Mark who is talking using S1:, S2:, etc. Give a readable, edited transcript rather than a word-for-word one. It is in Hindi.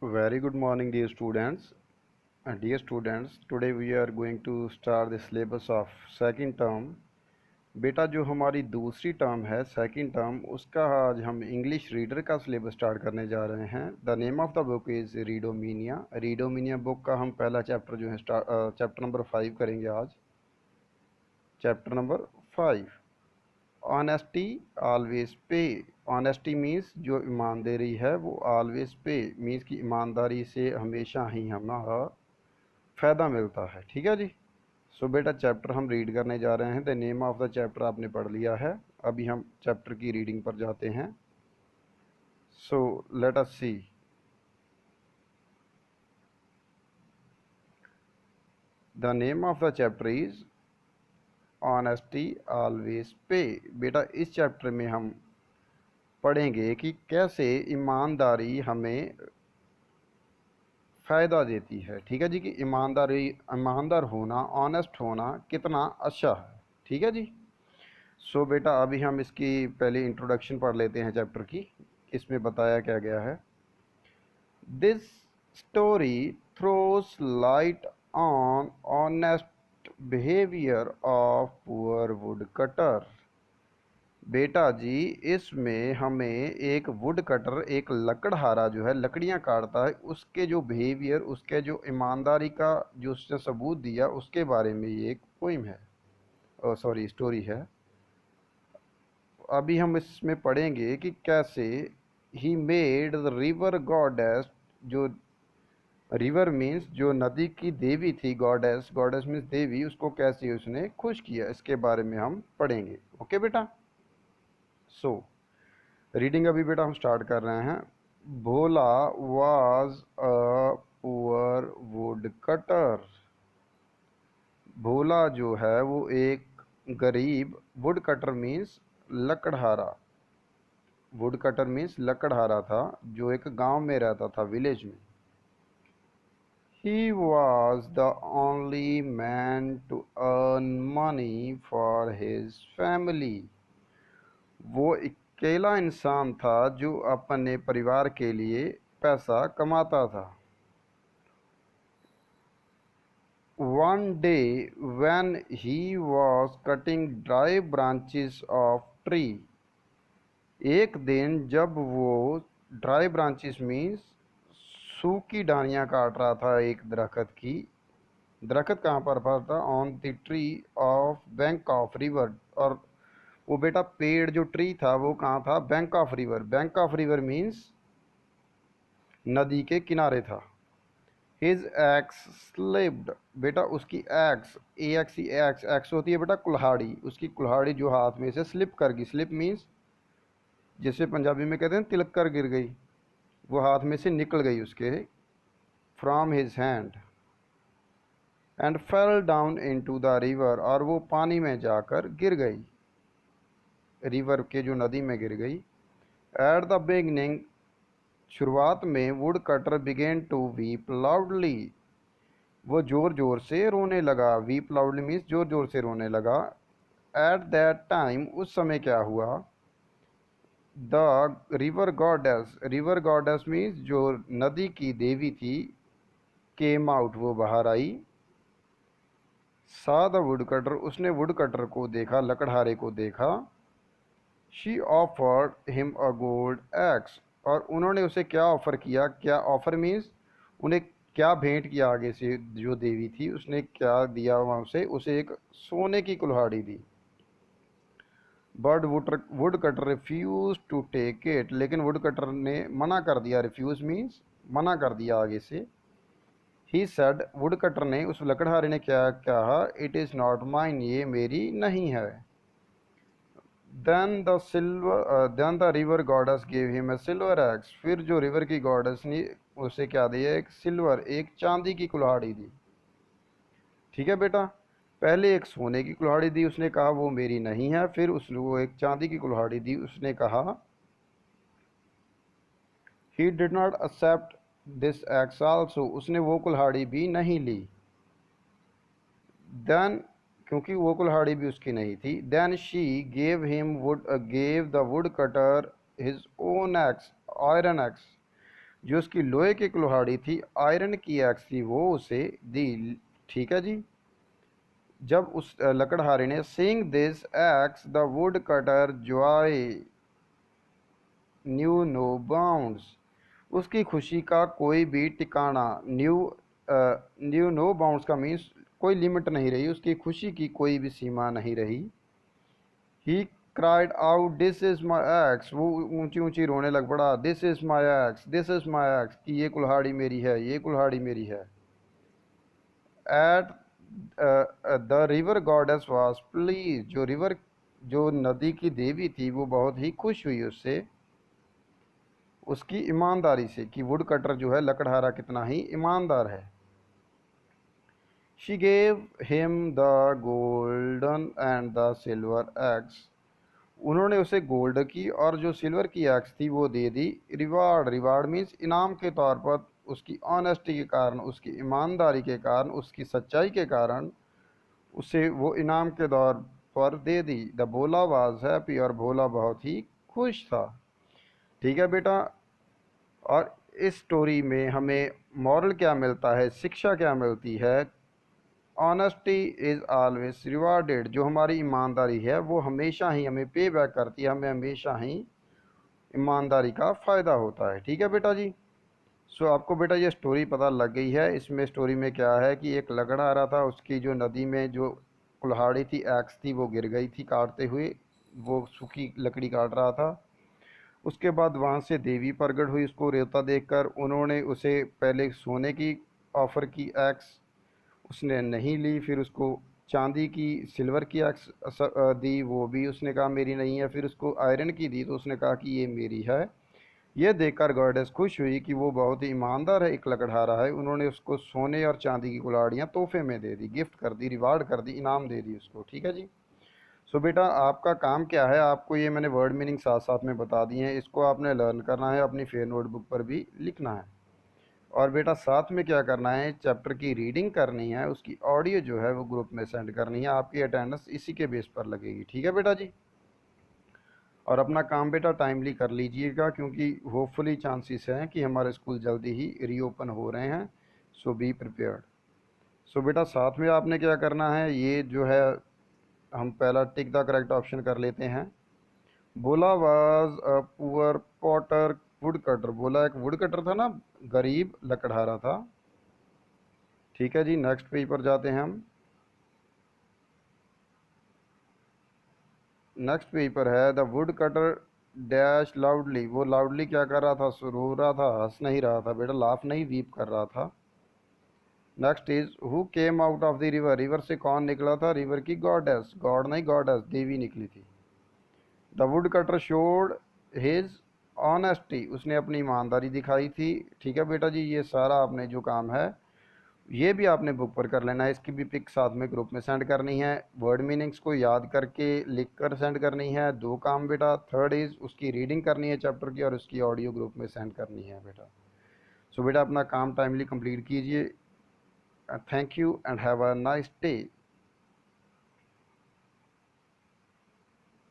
S1: Very good morning, dear students. Today we are going to start the syllabus of second term. बेटा जो हमारी दूसरी टर्म है सेकंड टर्म उसका आज हम इंग्लिश रीडर का सिलेबस स्टार्ट करने जा रहे हैं। The name of the book is Readomania. Readomania book का हम पहला चैप्टर जो है चैप्टर नंबर 5 करेंगे आज। चैप्टर नंबर 5, ऑनेस्टी ऑलवेज पे। ऑनेस्टी मीन्स जो ईमानदारी है वो ऑलवेज पे मीन्स कि ईमानदारी से हमेशा ही हमारा फ़ायदा मिलता है। ठीक है जी। सो बेटा चैप्टर हम रीड करने जा रहे हैं। The name of the chapter आपने पढ़ लिया है। अभी हम चैप्टर की रीडिंग पर जाते हैं। So let us see. The name of the chapter is honesty always pay. बेटा इस चैप्टर में हम पढ़ेंगे कि कैसे ईमानदारी हमें फ़ायदा देती है। ठीक है जी, कि ईमानदार होना, ऑनेस्ट होना कितना अच्छा है। ठीक है जी। सो बेटा अभी हम इसकी पहले इंट्रोडक्शन पढ़ लेते हैं चैप्टर की। इसमें बताया क्या गया है। This story throws light on honest behaviour of poor would cutter. बेटा जी इसमें हमें एक वुड कटर, एक लकड़हारा जो है लकड़ियां काटता है, उसके जो बिहेवियर, उसके जो ईमानदारी का जो उसने सबूत दिया उसके बारे में ये एक पोइम है, सॉरी स्टोरी है। अभी हम इसमें पढ़ेंगे कि कैसे he made the river goddess. जो रिवर मीन्स जो नदी की देवी थी, गॉडेस, गॉडेस मीन्स देवी, उसको कैसे उसने खुश किया इसके बारे में हम पढ़ेंगे। ओके बेटा। सो रीडिंग अभी बेटा हम स्टार्ट कर रहे हैं। Bhola was a poor woodcutter. Bhola जो है वो एक गरीब, वुड कटर मीन्स लकड़हारा, वुड कटर मीन्स लकड़हारा था, जो एक गांव में रहता था, विलेज में। He was the only man to earn money for his family. वो अकेला इंसान था जो अपने परिवार के लिए पैसा कमाता था। One day when he was cutting dry branches of tree, एक दिन जब वो ड्राई ब्रांचेस मीन्स सूखी डालियाँ काट रहा था एक दरख्त की। दरख्त कहाँ पर था? On the tree of bank of river. और वो बेटा पेड़ जो ट्री था वो कहाँ था? Bank of river. Bank of river means नदी के किनारे था। His ex slipped. बेटा उसकी एक्स, ए एक्स, एक्स एक्स होती है बेटा कुल्हाड़ी, उसकी कुल्हाड़ी जो हाथ में से स्लिप कर गई। स्लिप मीन्स जिसे पंजाबी में कहते हैं तिलक कर गिर गई, वो हाथ में से निकल गई उसके, from his hand, and fell down into the river. और वो पानी में जाकर गिर गई, रिवर के जो नदी में गिर गई। एट द बिगनिंग, शुरुआत में, woodcutter began to weep loudly. वो ज़ोर ज़ोर से रोने लगा। वीप लाउडली मीन्स ज़ोर ज़ोर से रोने लगा। एट दैट टाइम, उस समय क्या हुआ? द रिवर गॉडेस मीन्स जो नदी की देवी थी, केम आउट, वो बाहर आई। सा द वुड कटर, उसने वुड कटर को देखा, लकड़हारे को देखा। She offered him a gold x, और उन्होंने उसे क्या ऑफ़र किया? क्या ऑफ़र मीन्स उन्हें क्या भेंट किया? आगे से जो देवी थी उसने क्या दिया वहाँ उसे एक सोने की कुल्हाड़ी दी। But woodcutter refuse to take it, लेकिन वुड कटर ने मना कर दिया। रिफ्यूज़ मीन्स मना कर दिया आगे से। ही सेड, वुड कटर ने, उस लकड़हारे ने क्या कहा? इट इज़ नॉट माइन, ये मेरी नहीं है। Then the river goddess gave him a silver axe, फिर जो रिवर की गॉडेस ने उसे क्या दिया? एक सिल्वर, एक चांदी की कुल्हाड़ी दी। ठीक है बेटा, पहले एक सोने की कुल्हाड़ी दी, उसने कहा वो मेरी नहीं है। फिर उसने वो एक चांदी की कुल्हाड़ी दी, उसने कहा he did not accept this axe also, उसने वो कुल्हाड़ी भी नहीं ली। देन, क्योंकि वो कुल्हाड़ी भी उसकी नहीं थी। Then she gave the woodcutter his own axe, iron axe, जो उसकी लोहे की कुल्हाड़ी थी, आयरन की एक्स थी, वो उसे दी। ठीक है जी। जब उस लकड़हारे ने seeing this axe the woodcutter joy knew no bounds, उसकी खुशी का कोई भी ठिकाना, न्यू नो बाउंड्स का मीन्स कोई लिमिट नहीं रही, उसकी खुशी की कोई भी सीमा नहीं रही। He cried out this is my x, वो ऊंची ऊंची रोने लग पड़ा, this is my x, this is my x, कि ये कुल्हाड़ी मेरी है, ये कुल्हाड़ी मेरी है। At the river goddess was please, जो नदी की देवी थी वो बहुत ही खुश हुई उससे, उसकी ईमानदारी से, कि वुड कटर जो है लकड़हारा कितना ही ईमानदार है। She gave him the golden and the silver x, उन्होंने उसे गोल्ड की और जो सिल्वर की एक्स थी वो दे दी। रिवार्ड मीन्स इनाम के तौर पर, उसकी ऑनेस्टी के कारण, उसकी ईमानदारी के कारण, उसकी सच्चाई के कारण उसे वो इनाम के तौर पर दे दी। द भोला वाज हैप्पी, और भोला बहुत ही खुश था। ठीक है बेटा। और इस स्टोरी में हमें मॉरल क्या मिलता है, शिक्षा क्या मिलती है? ऑनेस्टी इज़ ऑलवेज रिवार्डेड, जो हमारी ईमानदारी है वो हमेशा ही हमें पे बैक करती है, हमें हमेशा ही ईमानदारी का फ़ायदा होता है। ठीक है बेटा जी। सो आपको बेटा ये स्टोरी पता लग गई है। इसमें स्टोरी में क्या है कि एक लकड़ा आ रहा था, उसकी जो नदी में जो कुल्हाड़ी थी, एक्स थी, वो गिर गई थी काटते हुए, वो सूखी लकड़ी काट रहा था। उसके बाद वहाँ से देवी प्रकट हुई, उसको रेवता देखकर उन्होंने उसे पहले सोने की ऑफ़र की एक्स, उसने नहीं ली। फिर उसको चांदी की, सिल्वर की एक्स दी, वो भी उसने कहा मेरी नहीं है। फिर उसको आयरन की दी तो उसने कहा कि ये मेरी है। यह देखकर गॉडेस खुश हुई कि वो बहुत ही ईमानदार है, एक लकड़हारा है। उन्होंने उसको सोने और चांदी की कुल्हाड़ियाँ तोहफे में दे दी, गिफ्ट कर दी, रिवार्ड कर दी, इनाम दे दी उसको। ठीक है जी। सो बेटा आपका काम क्या है, आपको ये मैंने वर्ड मीनिंग साथ साथ में बता दिए हैं, इसको आपने लर्न करना है, अपनी फेयर नोटबुक पर भी लिखना है। और बेटा साथ में क्या करना है, चैप्टर की रीडिंग करनी है, उसकी ऑडियो जो है वो ग्रुप में सेंड करनी है, आपकी अटेंडेंस इसी के बेस पर लगेगी। ठीक है बेटा जी। और अपना काम बेटा टाइमली कर लीजिएगा, क्योंकि होपफुली चांसेस हैं कि हमारे स्कूल जल्दी ही रीओपन हो रहे हैं। सो बी प्रिपेयर्ड। सो बेटा साथ में आपने क्या करना है, ये जो है हम पहला टिक द करेक्ट ऑप्शन कर लेते हैं। बोला was a poor Potter would cutter, बोला एक वुड कटर था ना, गरीब लकड़हारा था। ठीक है जी। नेक्स्ट पेज पर जाते हैं हम। नेक्स्ट पेज पर है the wood cutter dash loudly, वो लाउडली क्या कर रहा था, रो रहा था, हंस नहीं रहा था बेटा, लाफ नहीं, वीप कर रहा था। Next is who came out of the river, river से कौन निकला था, रिवर की गॉडेस, गॉड नहीं गॉडेस, देवी निकली थी। The wood cutter showed his honesty, उसने अपनी ईमानदारी दिखाई थी। ठीक है बेटा जी। ये सारा आपने जो काम है ये भी आपने बुक पर कर लेना है, इसकी भी पिक साथ में ग्रुप में सेंड करनी है, वर्ड मीनिंग्स को याद करके लिख कर सेंड करनी है। दो काम बेटा। थर्ड इज़ उसकी रीडिंग करनी है चैप्टर की, और उसकी ऑडियो ग्रुप में सेंड करनी है बेटा। सो बेटा अपना काम टाइमली कंप्लीट कीजिए। Thank you and have a nice day.